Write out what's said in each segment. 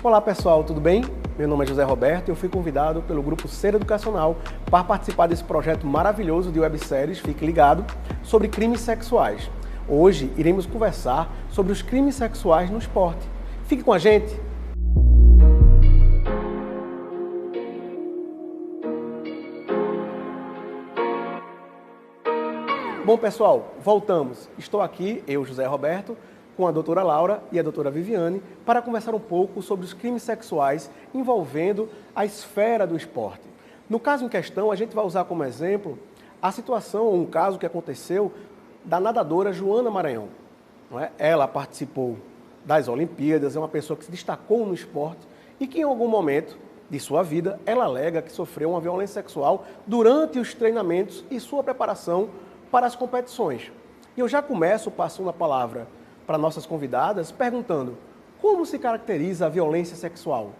Olá pessoal, tudo bem? Meu nome é José Roberto e eu fui convidado pelo Grupo Ser Educacional para participar desse projeto maravilhoso de webséries, fique ligado, sobre crimes sexuais. Hoje iremos conversar sobre os crimes sexuais no esporte. Fique com a gente! Bom pessoal, voltamos. Estou aqui, eu, José Roberto, com a doutora Laura e a doutora Viviane, para conversar um pouco sobre os crimes sexuais envolvendo a esfera do esporte. No caso em questão, a gente vai usar como exemplo a situação, ou um caso que aconteceu da nadadora Joana Maranhão. Não é? Ela participou das Olimpíadas, é uma pessoa que se destacou no esporte e que em algum momento de sua vida, ela alega que sofreu uma violência sexual durante os treinamentos e sua preparação para as competições. E eu já começo passando a palavra para nossas convidadas, perguntando como se caracteriza a violência sexual?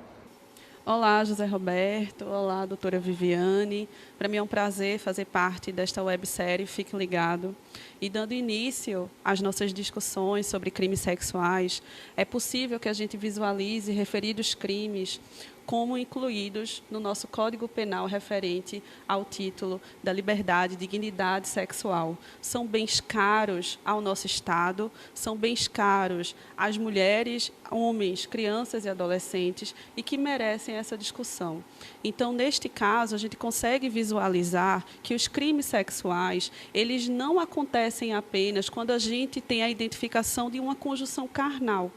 Olá, José Roberto. Olá, doutora Viviane. Para mim é um prazer fazer parte desta websérie Fique Ligado. E dando início às nossas discussões sobre crimes sexuais, é possível que a gente visualize referidos crimes como incluídos no nosso Código Penal referente ao título da liberdade e dignidade sexual. São bens caros ao nosso Estado, são bens caros às mulheres, homens, crianças e adolescentes e que merecem essa discussão. Então, neste caso, a gente consegue visualizar que os crimes sexuais, eles não acontecem apenas quando a gente tem a identificação de uma conjunção carnal.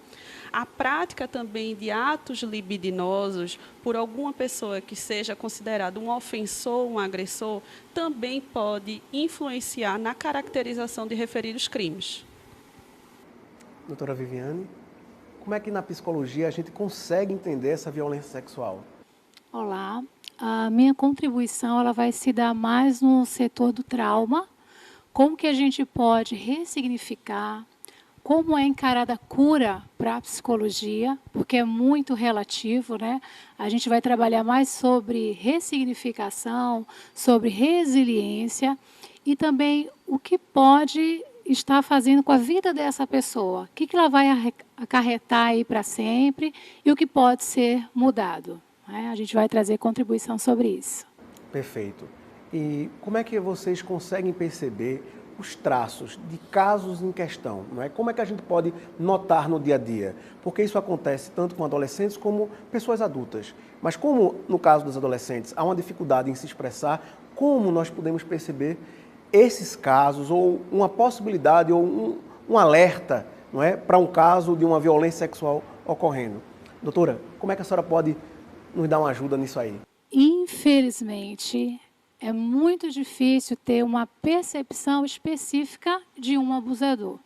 A prática também de atos libidinosos por alguma pessoa que seja considerado um ofensor, um agressor, também pode influenciar na caracterização de referidos crimes. Doutora Viviane, como é que na psicologia a gente consegue entender essa violência sexual? Olá, a minha contribuição ela vai se dar mais no setor do trauma, como que a gente pode ressignificar, como é encarada a cura para a psicologia, porque é muito relativo, né? A gente vai trabalhar mais sobre ressignificação, sobre resiliência e também o que pode estar fazendo com a vida dessa pessoa, o que ela vai acarretar aí para sempre e o que pode ser mudado. Né? A gente vai trazer contribuição sobre isso. Perfeito. E como é que vocês conseguem perceber os traços de casos em questão, não é? Como é que a gente pode notar no dia a dia? Porque isso acontece tanto com adolescentes como pessoas adultas. Mas como no caso dos adolescentes há uma dificuldade em se expressar, como nós podemos perceber esses casos ou uma possibilidade ou um alerta, não é, para um caso de uma violência sexual ocorrendo? Doutora, como é que a senhora pode nos dar uma ajuda nisso aí? Infelizmente, é muito difícil ter uma percepção específica de um abusador.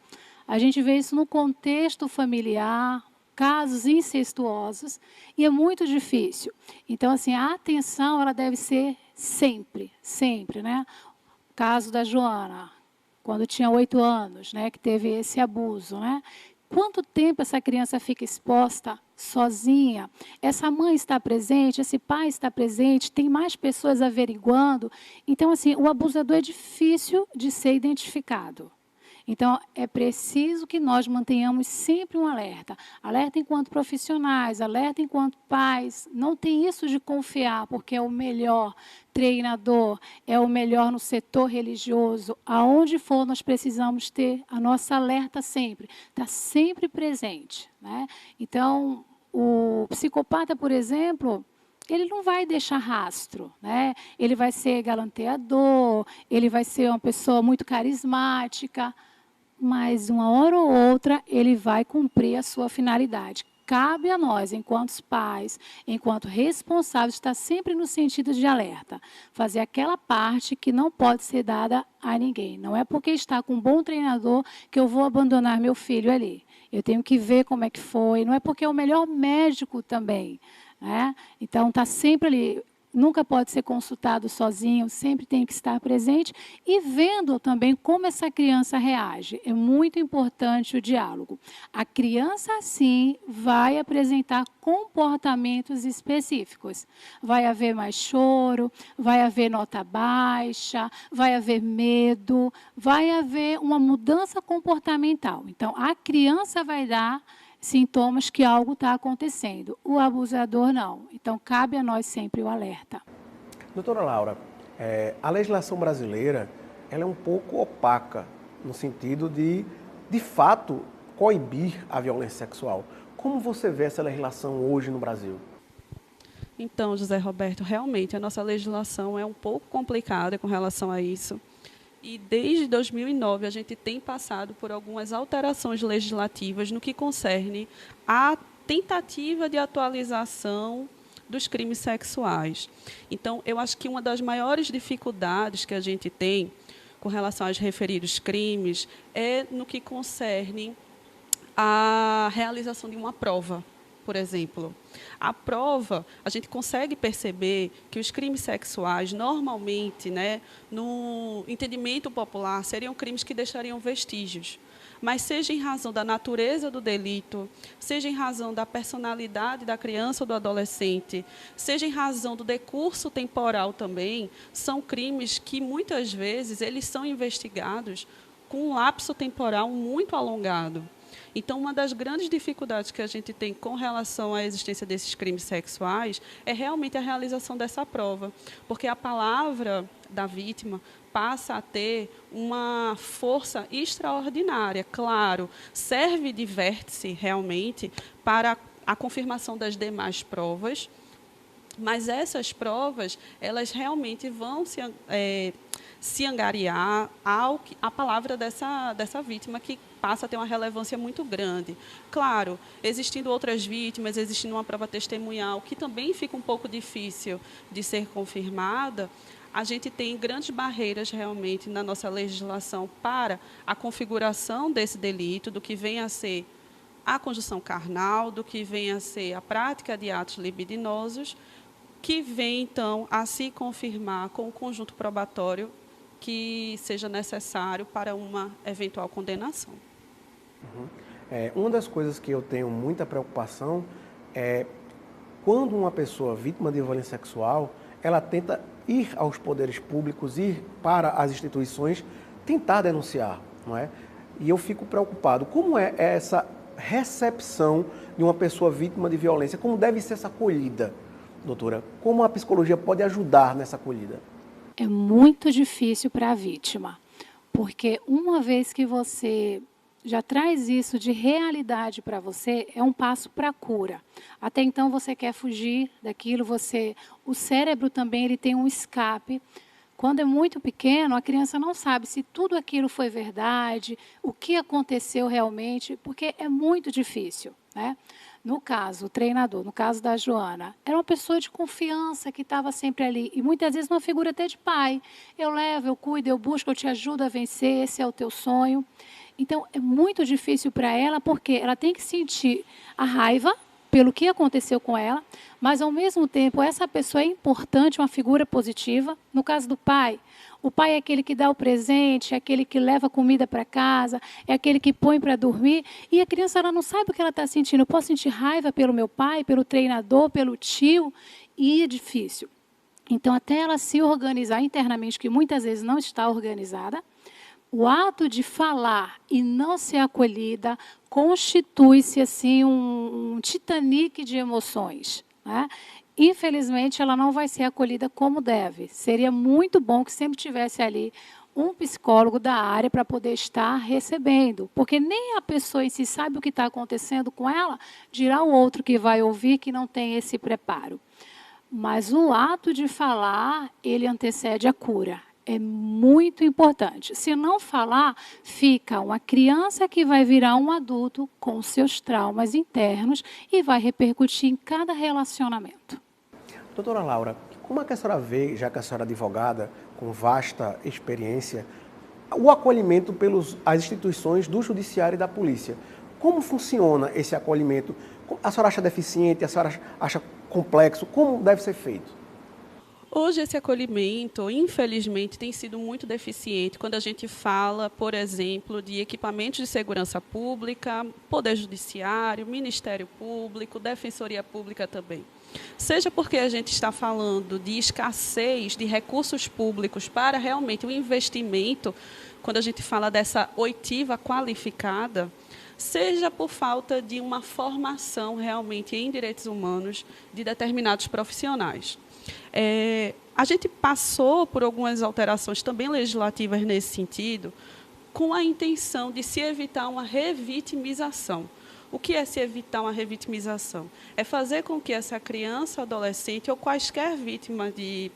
A gente vê isso no contexto familiar, casos incestuosos, e é muito difícil. Então, assim, a atenção ela deve ser sempre, sempre, né? O caso da Joana, quando tinha 8 anos, né, que teve esse abuso, né? Quanto tempo essa criança fica exposta sozinha? Essa mãe está presente, esse pai está presente, tem mais pessoas averiguando. Então, assim, o abusador é difícil de ser identificado. Então, é preciso que nós mantenhamos sempre um alerta. Alerta enquanto profissionais, alerta enquanto pais. Não tem isso de confiar, porque é o melhor treinador, é o melhor no setor religioso. Aonde for, nós precisamos ter a nossa alerta sempre. Está sempre presente. Né? Então, o psicopata, por exemplo, ele não vai deixar rastro, né? Ele vai ser galanteador, ele vai ser uma pessoa muito carismática, mas uma hora ou outra ele vai cumprir a sua finalidade. Cabe a nós, enquanto pais, enquanto responsáveis, estar sempre no sentido de alerta. Fazer aquela parte que não pode ser dada a ninguém. Não é porque está com um bom treinador que eu vou abandonar meu filho ali. Eu tenho que ver como é que foi. Não é porque é o melhor médico também. Né? Então, está sempre ali. Nunca pode ser consultado sozinho, sempre tem que estar presente e vendo também como essa criança reage. É muito importante o diálogo. A criança, sim, vai apresentar comportamentos específicos. Vai haver mais choro, vai haver nota baixa, vai haver medo, vai haver uma mudança comportamental. Então, a criança vai dar sintomas que algo está acontecendo. O abusador não. Então, cabe a nós sempre o alerta. Doutora Laura, a legislação brasileira ela é um pouco opaca, no sentido de fato, coibir a violência sexual. Como você vê essa legislação hoje no Brasil? Então, José Roberto, realmente a nossa legislação é um pouco complicada com relação a isso. E desde 2009 a gente tem passado por algumas alterações legislativas no que concerne à tentativa de atualização dos crimes sexuais. Então, eu acho que uma das maiores dificuldades que a gente tem com relação aos referidos crimes é no que concerne a realização de uma prova, por exemplo. A prova, a gente consegue perceber que os crimes sexuais, normalmente, né, no entendimento popular, seriam crimes que deixariam vestígios. Mas seja em razão da natureza do delito, seja em razão da personalidade da criança ou do adolescente, seja em razão do decurso temporal também, são crimes que, muitas vezes, eles são investigados com um lapso temporal muito alongado. Então, uma das grandes dificuldades que a gente tem com relação à existência desses crimes sexuais é realmente a realização dessa prova, porque a palavra da vítima passa a ter uma força extraordinária. Claro, serve de vértice realmente para a confirmação das demais provas, mas essas provas, elas realmente vão se angariar à palavra dessa vítima, que passa a ter uma relevância muito grande. Claro, existindo outras vítimas, existindo uma prova testemunhal, que também fica um pouco difícil de ser confirmada, a gente tem grandes barreiras realmente na nossa legislação para a configuração desse delito, do que vem a ser a conjunção carnal, do que vem a ser a prática de atos libidinosos, que vem, então, a se confirmar com o conjunto probatório que seja necessário para uma eventual condenação. Uma das coisas que eu tenho muita preocupação é quando uma pessoa vítima de violência sexual, ela tenta ir aos poderes públicos, ir para as instituições, tentar denunciar, não é? E eu fico preocupado. Como é essa recepção de uma pessoa vítima de violência? Como deve ser essa acolhida, doutora? Como a psicologia pode ajudar nessa acolhida? É muito difícil para a vítima, porque uma vez que você já traz isso de realidade para você, é um passo para a cura. Até então você quer fugir daquilo, o cérebro também ele tem um escape. Quando é muito pequeno, a criança não sabe se tudo aquilo foi verdade, o que aconteceu realmente, porque é muito difícil, né? No caso, o treinador, no caso da Joana, era uma pessoa de confiança que estava sempre ali. E muitas vezes uma figura até de pai. Eu levo, eu cuido, eu busco, eu te ajudo a vencer, esse é o teu sonho. Então, é muito difícil para ela, porque ela tem que sentir a raiva pelo que aconteceu com ela, mas, ao mesmo tempo, essa pessoa é importante, uma figura positiva. No caso do pai, o pai é aquele que dá o presente, é aquele que leva comida para casa, é aquele que põe para dormir, e a criança ela não sabe o que ela está sentindo. Eu posso sentir raiva pelo meu pai, pelo treinador, pelo tio, e é difícil. Então, até ela se organizar internamente, que muitas vezes não está organizada, o ato de falar e não ser acolhida constitui-se assim um Titanic de emoções, né? Infelizmente, ela não vai ser acolhida como deve. Seria muito bom que sempre tivesse ali um psicólogo da área para poder estar recebendo, porque nem a pessoa em si sabe o que está acontecendo com ela, dirá o outro que vai ouvir que não tem esse preparo. Mas o ato de falar, ele antecede a cura. É muito importante. Se não falar, fica uma criança que vai virar um adulto com seus traumas internos e vai repercutir em cada relacionamento. Doutora Laura, como é que a senhora vê, já que a senhora é advogada, com vasta experiência, o acolhimento pelas instituições do judiciário e da polícia? Como funciona esse acolhimento? A senhora acha deficiente? A senhora acha complexo? Como deve ser feito? Hoje, esse acolhimento, infelizmente, tem sido muito deficiente quando a gente fala, por exemplo, de equipamentos de segurança pública, Poder Judiciário, Ministério Público, Defensoria Pública também. Seja porque a gente está falando de escassez de recursos públicos para realmente o investimento, quando a gente fala dessa oitiva qualificada, seja por falta de uma formação realmente em direitos humanos de determinados profissionais. A gente passou por algumas alterações também legislativas nesse sentido, com a intenção de se evitar uma revitimização. O que é se evitar uma revitimização? É fazer com que essa criança, adolescente ou quaisquer vítima de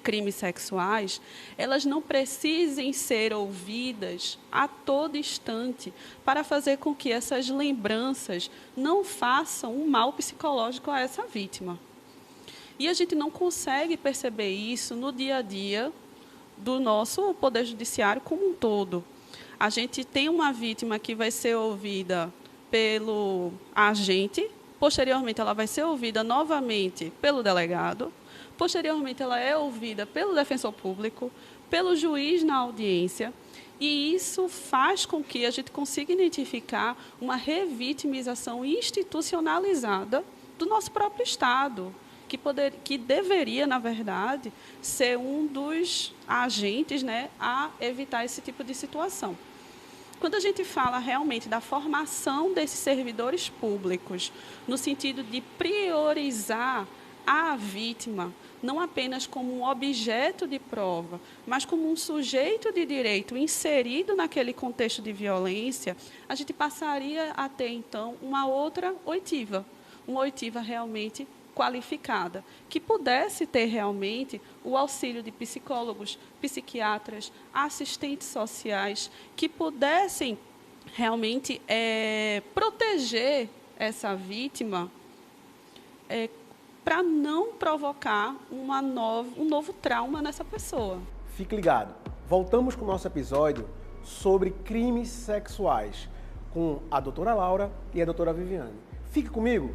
crimes sexuais, elas não precisem ser ouvidas a todo instante para fazer com que essas lembranças não façam um mal psicológico a essa vítima. E a gente não consegue perceber isso no dia a dia do nosso Poder Judiciário como um todo. A gente tem uma vítima que vai ser ouvida pelo agente, posteriormente ela vai ser ouvida novamente pelo delegado, posteriormente ela é ouvida pelo defensor público, pelo juiz na audiência, e isso faz com que a gente consiga identificar uma revitimização institucionalizada do nosso próprio Estado, que deveria, na verdade, ser um dos agentes, né, a evitar esse tipo de situação. Quando a gente fala realmente da formação desses servidores públicos, no sentido de priorizar a vítima, não apenas como um objeto de prova, mas como um sujeito de direito inserido naquele contexto de violência, a gente passaria a ter, então, uma outra oitiva, uma oitiva realmente qualificada, que pudesse ter realmente o auxílio de psicólogos, psiquiatras, assistentes sociais, que pudessem realmente proteger essa vítima para não provocar um novo trauma nessa pessoa. Fique ligado. Voltamos com o nosso episódio sobre crimes sexuais, com a doutora Laura e a doutora Viviane. Fique comigo!